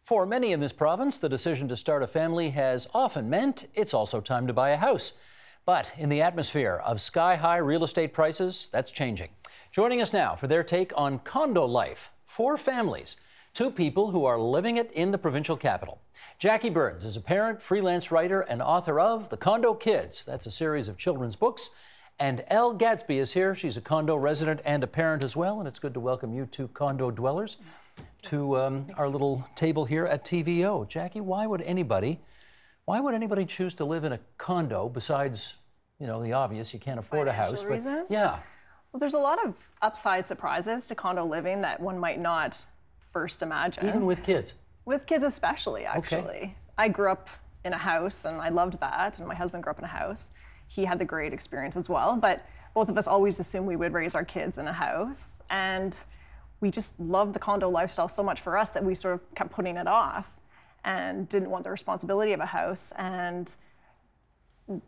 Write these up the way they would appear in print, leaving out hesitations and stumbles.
For many in this province, the decision to start a family has often meant it's also time to buy a house. But in the atmosphere of sky-high real estate prices, that's changing. Joining us now for their take on condo life for families, two people who are living it in the provincial capital. Jackie Burns is a parent, freelance writer, and author of The Condo Kids. That's a series of children's books. And Elle Gadsby is here. She's a condo resident and a parent as well. And it's good to welcome you two condo dwellers to our little table here at TVO. Jackie, why would anybody choose to live in a condo besides, you know, the obvious, you can't afford a house? Reasons? Yeah. Well, there's a lot of upside surprises to condo living that one might not first imagine. Even with kids? With kids especially, actually. Okay. I grew up in a house and I loved that, and my husband grew up in a house. He had the great experience as well, but both of us always assumed we would raise our kids in a house, and we just loved the condo lifestyle so much for us that we sort of kept putting it off and didn't want the responsibility of a house. And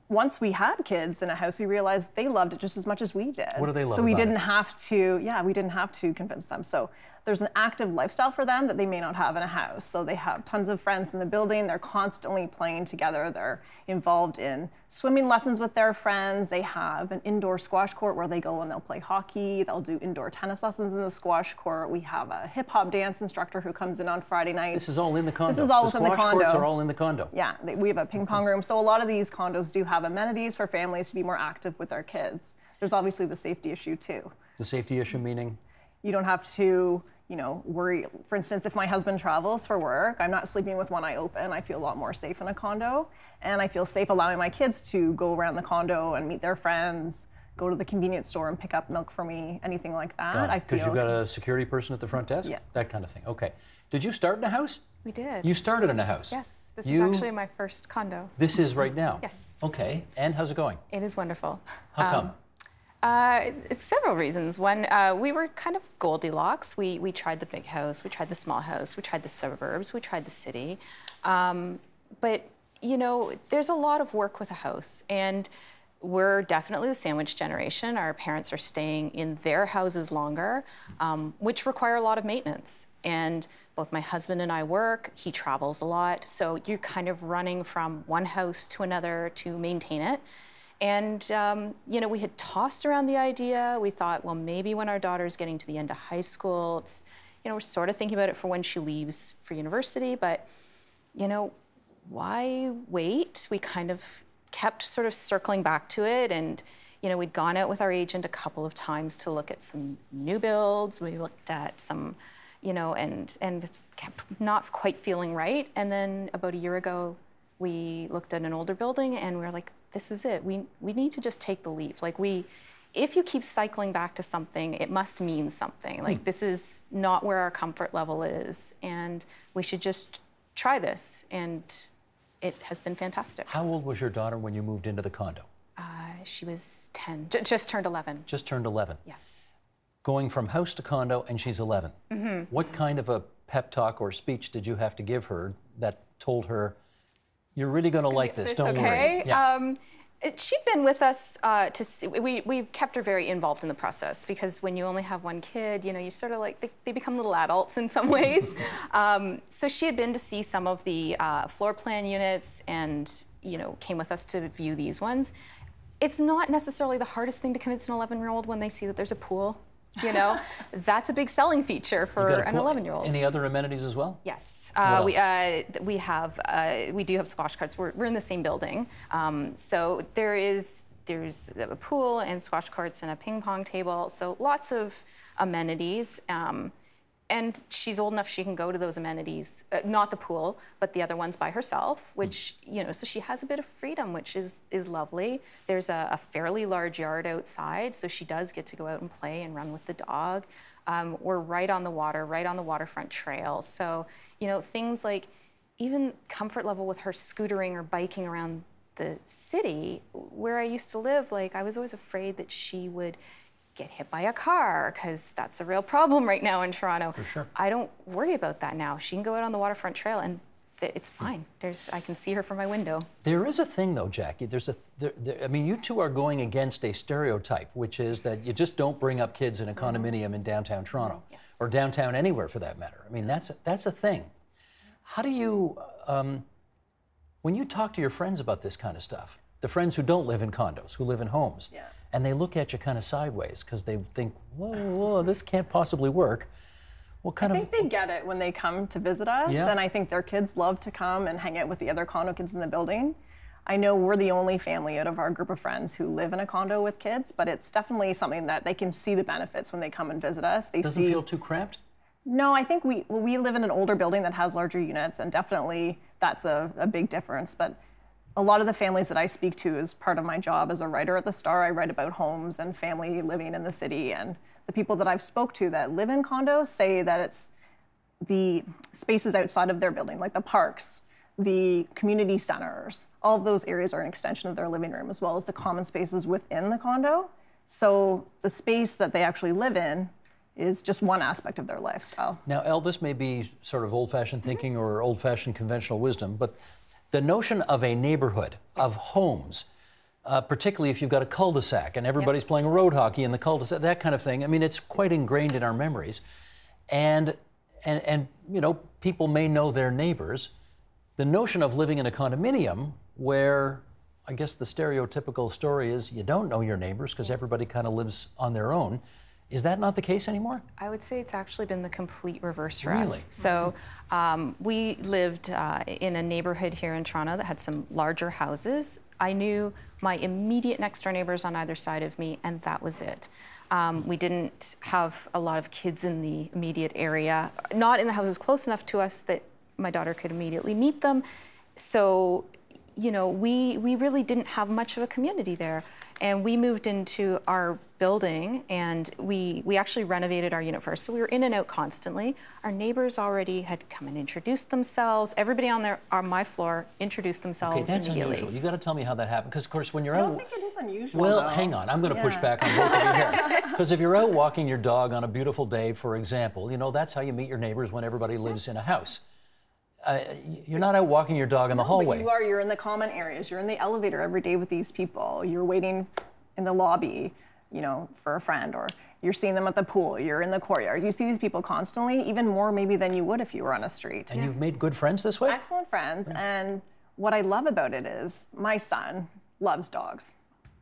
once we had kids in a house, we realized they loved it just as much as we did. What do they love So we about didn't it? have to, we didn't have to convince them. So there's an active lifestyle for them that they may not have in a house. So they have tons of friends in the building. They're constantly playing together. They're involved in swimming lessons with their friends. They have an indoor squash court where they go and they'll play hockey. They'll do indoor tennis lessons in the squash court. We have a hip hop dance instructor who comes in on Friday nights. This is all in the condo? This is all within the condo. The squash courts are all in the condo? Yeah, we have a ping pong room. So a lot of these condos do have amenities for families to be more active with their kids. There's obviously the safety issue too. The safety issue meaning? You don't have to, worry. For instance, if my husband travels for work, I'm not sleeping with one eye open. I feel a lot more safe in a condo, and I feel safe allowing my kids to go around the condo and meet their friends, go to the convenience store and pick up milk for me, anything like that. Because you've got a security person at the front desk? Yeah. That kind of thing. Okay. Did you start in a house? We did. You started in a house? Yes. This is actually my first condo. This is right now? Yes. Okay. And how's it going? It is wonderful. How come? It's several reasons. One, we were kind of Goldilocks. We tried the big house, we tried the small house, we tried the suburbs, we tried the city. But, there's a lot of work with a house, and we're definitely the sandwich generation. Our parents are staying in their houses longer, which require a lot of maintenance. And both my husband and I work, he travels a lot, so you're kind of running from one house to another to maintain it. And, we had tossed around the idea. We thought, well, maybe when our daughter's getting to the end of high school, it's, we're sort of thinking about it for when she leaves for university, but, why wait? We kind of kept sort of circling back to it, and, we'd gone out with our agent a couple of times to look at some new builds. We looked at some, and it kept not quite feeling right. And then about a year ago, we looked at an older building and we were like, this is it. We need to just take the leap. Like if you keep cycling back to something, it must mean something. Like this is not where our comfort level is, and we should just try this. And it has been fantastic. How old was your daughter when you moved into the condo? She was 10, just turned 11. Just turned 11? Yes. Going from house to condo, and she's 11. Mm-hmm. What kind of a pep talk or speech did you have to give her that told her, you're really going to like this, don't worry? Yeah. She'd been with us to see, we kept her very involved in the process, because when you only have one kid, you sort of like, they become little adults in some ways. So she had been to see some of the floor plan units and, came with us to view these ones. It's not necessarily the hardest thing to convince an 11-year-old when they see that there's a pool. That's a big selling feature for an 11-year-old. Any other amenities as well? Yes, we do have squash courts. We're in the same building, so there's a pool and squash courts and a ping pong table. So lots of amenities. And she's old enough she can go to those amenities, not the pool, but the other ones by herself, which, so she has a bit of freedom, which is lovely. There's a fairly large yard outside, so she does get to go out and play and run with the dog. We're right on the water, right on the waterfront trail. So, things like even comfort level with her scootering or biking around the city, where I used to live, like I was always afraid that she would get hit by a car, because that's a real problem right now in Toronto. For sure. I don't worry about that now. She can go out on the waterfront trail and it's fine. I can see her from my window. There is a thing though, Jackie, I mean, you two are going against a stereotype, which is that you just don't bring up kids in a condominium in downtown Toronto, yes, or downtown anywhere for that matter. I mean, that's a thing. How do you, when you talk to your friends about this kind of stuff, the friends who don't live in condos, who live in homes, Yeah. and they look at you kind of sideways because they think, whoa, this can't possibly work. What kind I think they get it when they come to visit us, Yeah. and I think their kids love to come and hang out with the other condo kids in the building. I know we're the only family out of our group of friends who live in a condo with kids, but it's definitely something that they can see the benefits when they come and visit us. They Doesn't see. feel too cramped? No, I think we live in an older building that has larger units, and definitely that's a big difference. But a lot of the families that I speak to as part of my job as a writer at the Star, I write about homes and family living in the city, and the people that I've spoke to that live in condos say that it's the spaces outside of their building, like the parks, the community centers, all of those areas are an extension of their living room, as well as the common spaces within the condo. So the space that they actually live in is just one aspect of their lifestyle. Now, Elle, this may be sort of old-fashioned thinking or old-fashioned conventional wisdom, but the notion of a neighborhood, of homes, particularly if you've got a cul-de-sac and everybody's playing road hockey in the cul-de-sac, that kind of thing, I mean, it's quite ingrained in our memories. And you know, people may know their neighbors. The notion of living in a condominium where I guess the stereotypical story is you don't know your neighbors because everybody kind of lives on their own. Is that not the case anymore? I would say it's actually been the complete reverse for Really? us. So we lived in a neighborhood here in Toronto that had some larger houses. I knew my immediate next door neighbors on either side of me, and that was it. We didn't have a lot of kids in the immediate area, not in the houses close enough to us that my daughter could immediately meet them. So, you know, we really didn't have much of a community there. And we moved into our building, and we actually renovated our unit first. So we were in and out constantly. Our neighbors already had come and introduced themselves. Everybody on my floor introduced themselves Okay, that's immediately. unusual. You got to tell me how that happened, because of course when you're I out. don't think it is unusual. Well, though. hang on. I'm going to push back on both of you here. Because if you're out walking your dog on a beautiful day, for example, you know, that's how you meet your neighbors when everybody lives in a house. You're not out walking your dog in the hallway. But you are. You're in the common areas. You're in the elevator every day with these people. You're waiting in the lobby, you know, for a friend, or you're seeing them at the pool. You're in the courtyard. You see these people constantly, even more maybe than you would if you were on a street. And you've made good friends this way? Excellent friends. Yeah. And what I love about it is my son loves dogs.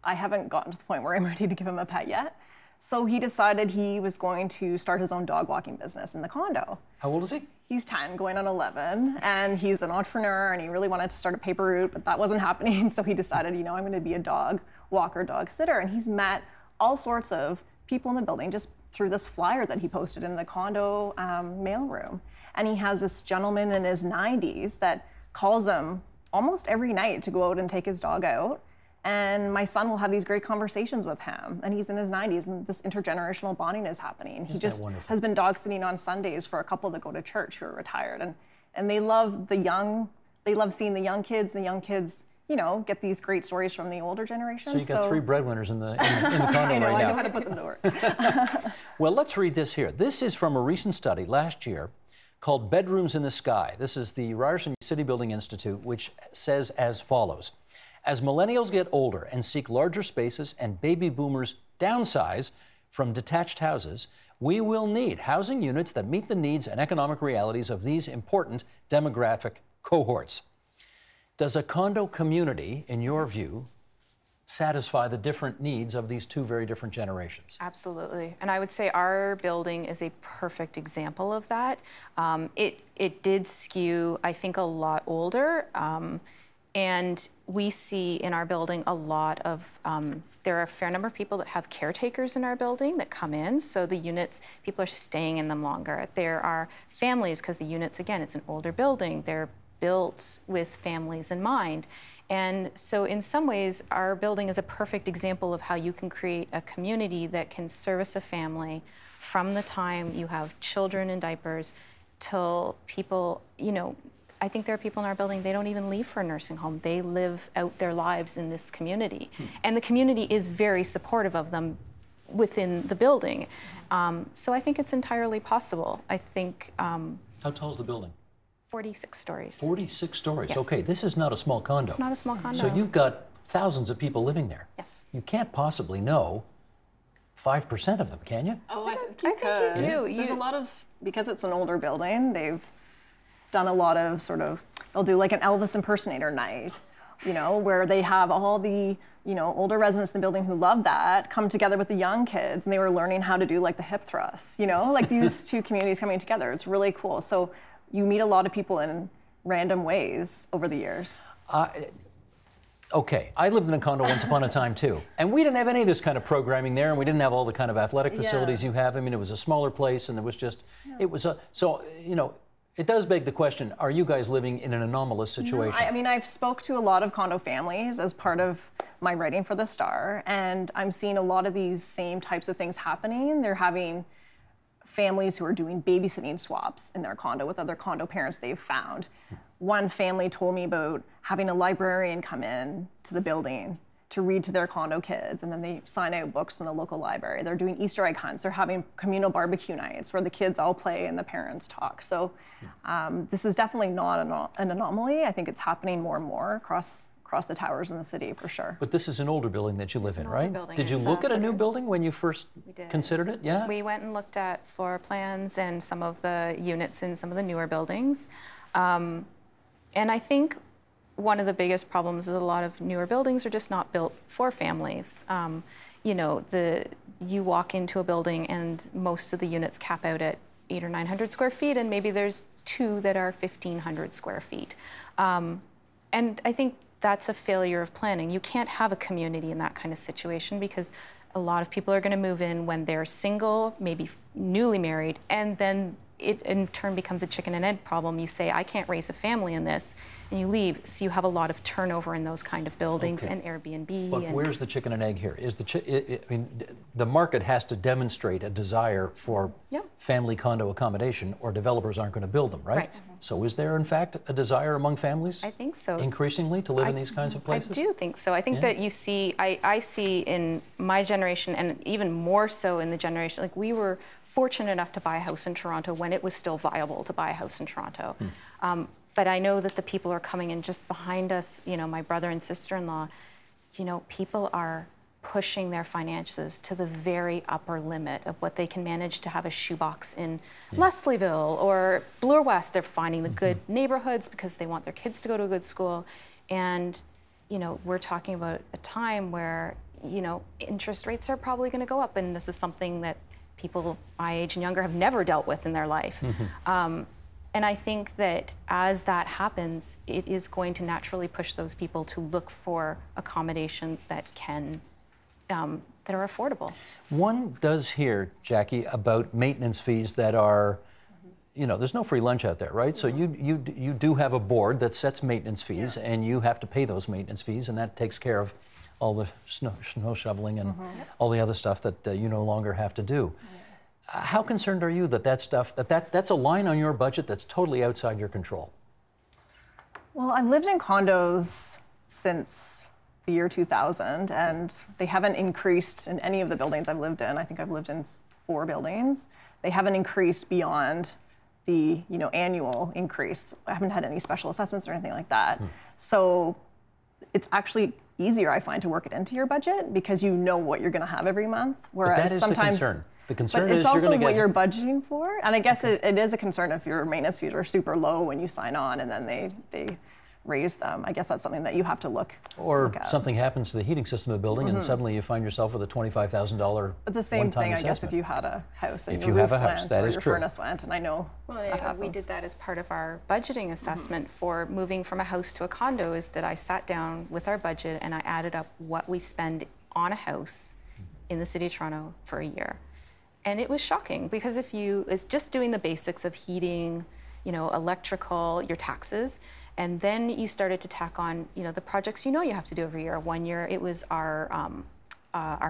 I haven't gotten to the point where I'm ready to give him a pet yet. So he decided he was going to start his own dog walking business in the condo. How old is he? He's 10, going on 11, and he's an entrepreneur, and he really wanted to start a paper route, but that wasn't happening. So he decided, you know, I'm going to be a dog walker, dog sitter. And he's met all sorts of people in the building just through this flyer that he posted in the condo mailroom. And he has this gentleman in his 90s that calls him almost every night to go out and take his dog out. And my son will have these great conversations with him, and he's in his 90s, and this intergenerational bonding is happening. He just has been dog sitting on Sundays for a couple that go to church who are retired, and they love they love seeing the young kids, you know, get these great stories from the older generation. So you got three breadwinners in the condo I know, right now. I know how to put them to work. Well, let's read this here. This is from a recent study last year called Bedrooms in the Sky. This is the Ryerson City Building Institute, which says as follows. As millennials get older and seek larger spaces and baby boomers downsize from detached houses, we will need housing units that meet the needs and economic realities of these important demographic cohorts. Does a condo community, in your view, satisfy the different needs of these two very different generations? Absolutely. And I would say our building is a perfect example of that. It did skew, I think, a lot older. And we see in our building a lot of, there are a fair number of people that have caretakers in our building that come in, so the units, people are staying in them longer. There are families, because the units, again, it's an older building, they're built with families in mind. And so in some ways, our building is a perfect example of how you can create a community that can service a family from the time you have children in diapers till people, you know, I think there are people in our building, they don't even leave for a nursing home. They live out their lives in this community. And the community is very supportive of them within the building. So I think it's entirely possible. I think... How tall is the building? 46 stories. 46 stories. Yes. Okay, this is not a small condo. It's not a small condo. So you've got thousands of people living there. Yes. You can't possibly know 5% of them, can you? Oh, I think you do. There's a lot of, because it's an older building, done a lot of they'll do like an Elvis impersonator night, you know, where they have all the, you know, older residents in the building who love that come together with the young kids, and they were learning how to do like the hip thrusts, you know, like these two communities coming together. It's really cool. So you meet a lot of people in random ways over the years. Okay, I lived in a condo once upon a time too, and we didn't have any of this kind of programming there, and we didn't have all the kind of athletic facilities you have. I mean, it was a smaller place, and it was just, it was a, so, you know, it does beg the question, are you guys living in an anomalous situation? No, I mean, I've spoke to a lot of condo families as part of my writing for The Star, and I'm seeing a lot of these same types of things happening. They're having families who are doing babysitting swaps in their condo with other condo parents they've found. One family told me about having a librarian come in to the building to read to their condo kids, and then they sign out books from the local library. They're doing Easter egg hunts. They're having communal barbecue nights where the kids all play and the parents talk. So this is definitely not an anomaly. I think it's happening more and more across the towers in the city, for sure. But this is an older building that you live in, right? Building. Did you look at a new building when you first considered it? Yeah. We went and looked at floor plans and some of the units in some of the newer buildings. And I think one of the biggest problems is a lot of newer buildings are just not built for families. You know, you walk into a building and most of the units cap out at 800 or 900 square feet, and maybe there's 2 that are 1,500 square feet. And I think that's a failure of planning. You can't have a community in that kind of situation because a lot of people are going to move in when they're single, maybe newly married, and then it in turn becomes a chicken and egg problem. You say, I can't raise a family in this, and you leave. So you have a lot of turnover in those kind of buildings and Airbnb. But where's the chicken and egg here? Is I mean, the market has to demonstrate a desire for family condo accommodation, or developers aren't going to build them, right? Right. So is there, in fact, a desire among families? I think so. Increasingly to live in these kinds of places? I do think so. I think that you see, I see in my generation, and even more so in the generation, like we were fortunate enough to buy a house in Toronto when it was still viable to buy a house in Toronto. But I know that the people are coming in just behind us, you know, my brother and sister-in-law, you know, people are pushing their finances to the very upper limit of what they can manage to have a shoebox in Leslieville or Bloor West. They're finding the good neighborhoods because they want their kids to go to a good school. And, you know, we're talking about a time where, you know, interest rates are probably going to go up, and this is something that people my age and younger have never dealt with in their life. And I think that as that happens, it is going to naturally push those people to look for accommodations that can, that are affordable. One does hear, Jackie, about maintenance fees that are, you know, there's no free lunch out there, right? So you do have a board that sets maintenance fees, and you have to pay those maintenance fees, and that takes care of all the snow shoveling and all the other stuff that you no longer have to do. How concerned are you that that's a line on your budget that's totally outside your control? Well, I've lived in condos since the year 2000, and they haven't increased in any of the buildings I've lived in. I think I've lived in 4 buildings. They haven't increased beyond the, you know, annual increase. I haven't had any special assessments or anything like that. So it's actually easier, I find, to work it into your budget because you know what you're going to have every month. Whereas but that is sometimes the concern. The concern but it's is also you're what you're budgeting for, and I guess it is a concern if your maintenance fees are super low when you sign on, and then they raise them. I guess that's something that you have to look at. Something happens to the heating system of the building, and suddenly you find yourself with a $25,000 But the same thing, I guess, if you had a house and your roof went or your furnace went, and I know that happens. We did that as part of our budgeting assessment for moving from a house to a condo, is that I sat down with our budget and I added up what we spend on a house in the City of Toronto for a year. And it was shocking, because if you is just doing the basics of heating, you know, electrical, your taxes, and then you started to tack on, you know, the projects you know you have to do every year. One year it was our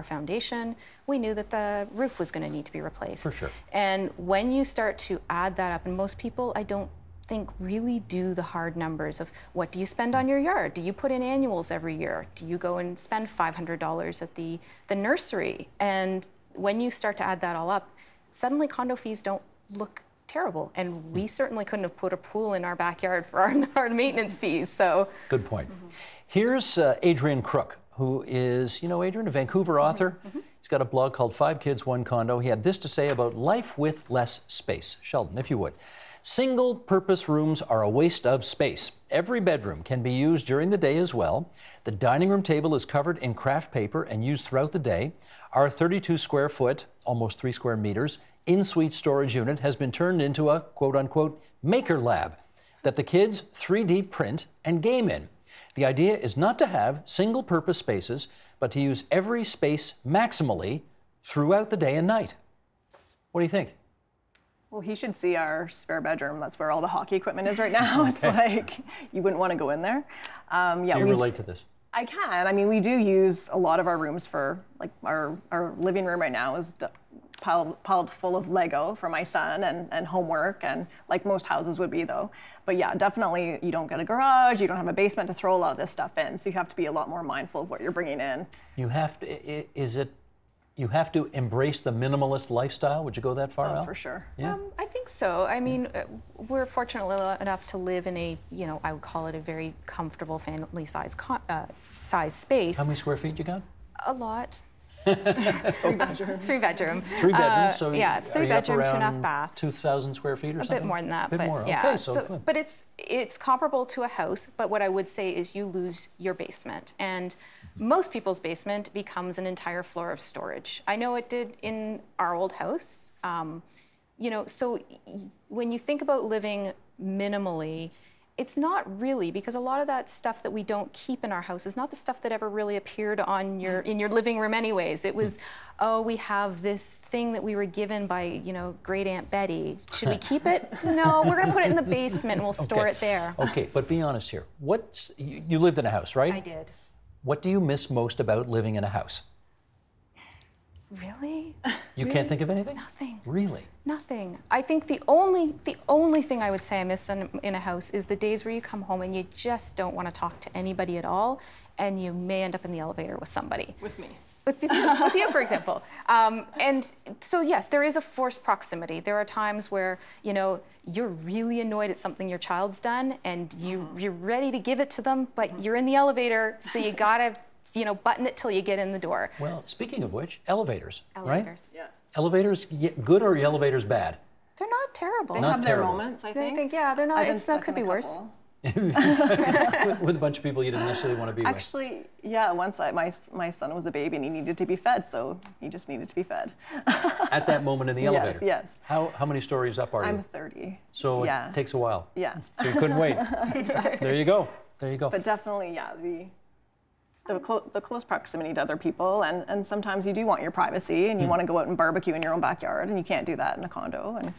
foundation. We knew that the roof was going to need to be replaced. For sure. And when you start to add that up, and most people, I don't think, really do the hard numbers of what do you spend on your yard? Do you put in annuals every year? Do you go and spend $500 at the nursery? And when you start to add that all up, suddenly condo fees don't look terrible. And we certainly couldn't have put a pool in our backyard for our maintenance fees. So good point. Here's Adrian Crook, who is, you know, Adrian, a Vancouver author. He's got a blog called 5 Kids, 1 Condo. He had this to say about life with less space. Sheldon, if you would. Single-purpose rooms are a waste of space. Every bedroom can be used during the day as well. The dining room table is covered in craft paper and used throughout the day. Our 32 square foot, almost 3 square meters, in-suite storage unit has been turned into a quote-unquote maker lab that the kids 3D print and game in. The idea is not to have single-purpose spaces, but to use every space maximally throughout the day and night. What do you think? Well, he should see our spare bedroom. That's where all the hockey equipment is right now. It's like, you wouldn't want to go in there. Yeah, so you relate to this? I can. I mean, we do use a lot of our rooms for, like, our living room right now is piled full of Lego for my son and homework, and like most houses would be, though. But yeah, definitely you don't get a garage, you don't have a basement to throw a lot of this stuff in, so you have to be a lot more mindful of what you're bringing in. You have to, you have to embrace the minimalist lifestyle? Would you go that far, Al? Oh, for sure. Yeah? I think so. I mean, we're fortunate enough to live in a, I would call it a very comfortable family-size size space. How many square feet you got? A lot. 3 bedrooms. 3 bedroom. 3 bedrooms, so yeah, 3 bedroom, 2.5 baths. 2,000 square feet or something? A bit more than that, but more. yeah. Okay, so but it's comparable to a house, but what I would say is you lose your basement, and most people's basement becomes an entire floor of storage. I know it did in our old house. So when you think about living minimally, it's not really, because a lot of that stuff that we don't keep in our house is not the stuff that ever really appeared on in your living room anyways. It was, oh, we have this thing that we were given by, great Aunt Betty. Should we keep it? No, we're gonna put it in the basement and we'll store it there. Okay, but be honest here. You lived in a house, right? I did. What do you miss most about living in a house? Really? You can't think of anything? Nothing. Really? Nothing. I think the only thing I would say I miss in a house is the days where you come home and you just don't want to talk to anybody at all, and you may end up in the elevator with somebody. With me. With you, for example. And so yes, there is a forced proximity. There are times where, you're really annoyed at something your child's done and you're ready to give it to them, but you're in the elevator, so you gotta button it till you get in the door. Well, speaking of which, elevators, Elevators. Right? Yeah. Elevators, good or elevators bad? They're not terrible. They have their moments, I think. Yeah, they're not, it could be worse. With a bunch of people you didn't necessarily want to be with. Actually, yeah, once my son was a baby and he needed to be fed, so he just needed to be fed. At that moment in the elevator? Yes. How many stories up are you? I'm 30. So it takes a while. Yeah. So you couldn't wait. Exactly. There you go. There you go. But definitely, yeah, the close proximity to other people, and sometimes you do want your privacy and you want to go out and barbecue in your own backyard, and you can't do that in a condo. And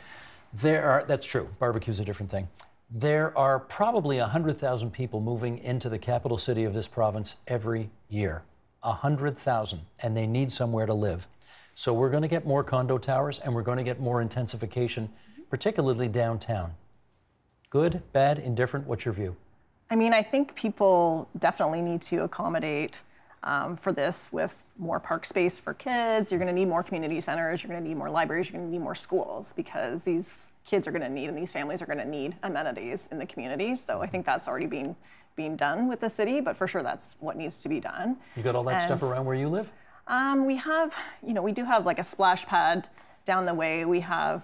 that's true. Barbecue's a different thing. There are probably 100,000 people moving into the capital city of this province every year. 100,000, and they need somewhere to live. So we're going to get more condo towers, and we're going to get more intensification, particularly downtown. Good, bad, indifferent? What's your view? I mean, I think people definitely need to accommodate for this with more park space for kids. You're going to need more community centers. You're going to need more libraries. You're going to need more schools, because these kids are going to need, and these families are going to need, amenities in the community. So I think that's already being done with the city, but for sure that's what needs to be done. You got all that stuff around where you live? We have, we do have like a splash pad down the way. We have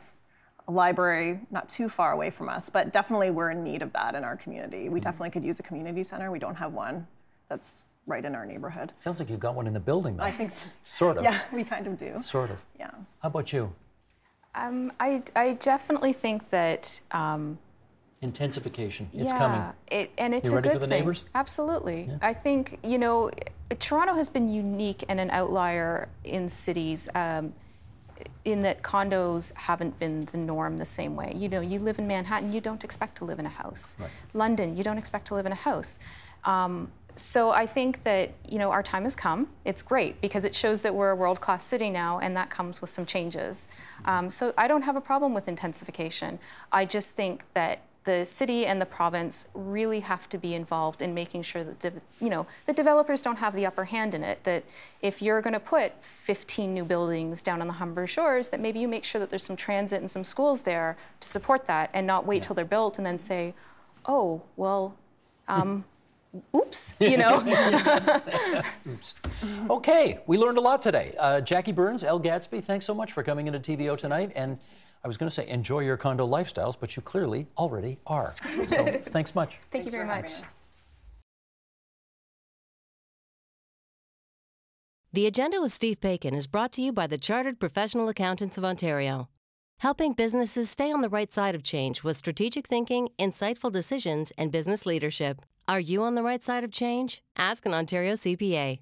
a library not too far away from us, but definitely we're in need of that in our community. We definitely could use a community center. We don't have one that's right in our neighborhood. Sounds like you've got one in the building, though. I think so. Sort of. Yeah, we kind of do. Sort of. Yeah. How about you? I definitely think that intensification, it's coming. And it's you ready a good for the thing. neighbors? Absolutely. Yeah. I think, Toronto has been unique and an outlier in cities in that condos haven't been the norm the same way. You live in Manhattan, you don't expect to live in a house. Right. London, you don't expect to live in a house. So I think that, our time has come. It's great because it shows that we're a world-class city now, and that comes with some changes. So I don't have a problem with intensification. I just think that the city and the province really have to be involved in making sure that the developers don't have the upper hand in it. That if you're going to put 15 new buildings down on the Humber Shores, that maybe you make sure that there's some transit and some schools there to support that, and not wait till they're built and then say, oh, well, oops, Oops. Okay, we learned a lot today. Jackie Burns, Elle Gadsby, thanks so much for coming into TVO tonight. And I was going to say enjoy your condo lifestyles, but you clearly already are. So, thanks much. Thank you very much. The Agenda with Steve Bacon is brought to you by the Chartered Professional Accountants of Ontario, helping businesses stay on the right side of change with strategic thinking, insightful decisions, and business leadership. Are you on the right side of change? Ask an Ontario CPA.